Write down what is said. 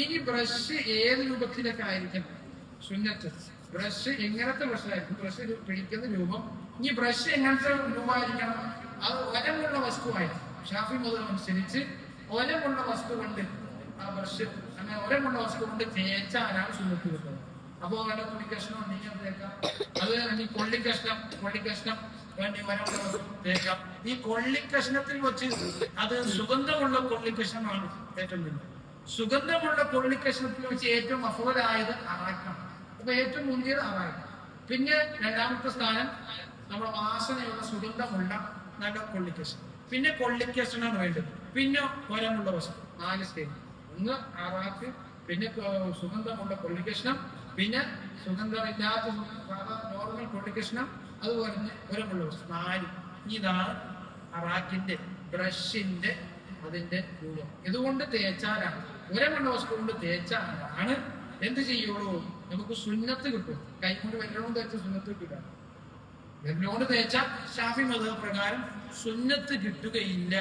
ഇനി ബ്രഷ് ഏത് രൂപത്തിലൊക്കെ ആയിരിക്കും സുന്നത്ത്? ബ്രഷ് എങ്ങനത്തെ ബ്രഷായിരിക്കും? ബ്രഷ് പിടിക്കുന്ന രൂപം. ഇനി ബ്രഷ് എങ്ങനത്തെ രൂപമായിരിക്കണം? അത് ഒരമുള്ള വസ്തുവായിരിക്കും. ഷാഫി മതം അനുസരിച്ച് ഒരമുള്ള വസ്തു കൊണ്ട് ആ ബ്രഷ് അങ്ങനെ ഒരമുള്ള വസ്തു കൊണ്ട് തേച്ചാലാണ് സുന്നത്ത് കിട്ടുന്നത്. അപ്പോ വല്ല തുണിക്കഷ്ണം ഉണ്ടെങ്കിൽ തേക്കാം. അത് ഈ കൊള്ളിക്കഷ്ണം വേണ്ടി ഒരമുള്ള വസ്തു തേക്കാം. ഈ കൊള്ളിക്കഷ്ണത്തിൽ വെച്ച് അത് സുഗന്ധമുള്ള കൊള്ളിക്കഷ്ണമാണ് ഏറ്റവും നല്ലത്. സുഗന്ധമുള്ള കൊള്ളിക്കഷ്ണത്തിൽ വെച്ച് ഏറ്റവും അഫ്വലായത് അറാക്കാണ്. അപ്പൊ ഏറ്റവും മുന്തിയത് അറാക്കാം. പിന്നെ രണ്ടാമത്തെ സ്ഥാനം നമ്മുടെ വാസനയുള്ള സുഗന്ധമുള്ള നല്ല കൊള്ളിക്കഷ്ണം. പിന്നെ കൊള്ളിക്കഷ്ണമാണ് വേണ്ടത്. പിന്നെ ഒരമുള്ള വസ്തു. 4 സ്റ്റേജ്. ഒന്ന് അറാക്ക്, പിന്നെ സുഗന്ധമുള്ള കൊള്ളിക്കഷ്ണം, പിന്നെ സുഗന്ധമില്ലാത്ത നോർമൽ കൊള്ളിക്കഷ്ണം, അതുപോലെ തന്നെ ഒരമുള്ള വസ്തു. 4. ഇതാണ് അറാക്കിന്റെ ബ്രഷിന്റെ അതിന്റെ രൂപം. ഇതുകൊണ്ട് തേച്ചാലാണ്, ഒരമുള്ള വസ്തു കൊണ്ട് തേച്ചാലാണ് എന്ത് ചെയ്യുള്ളൂ? നമുക്ക് സുന്നത്ത് കിട്ടും. കൈ കൊണ്ട് വെല്ലോണ്ട് തേച്ച സുന്നത്ത് കിട്ടില്ല. വെല്ലോണ്ട് തേച്ചാൽ ഷാഫി മദ്ഹബ് പ്രകാരം സുന്നത്ത് കിട്ടുകയില്ല.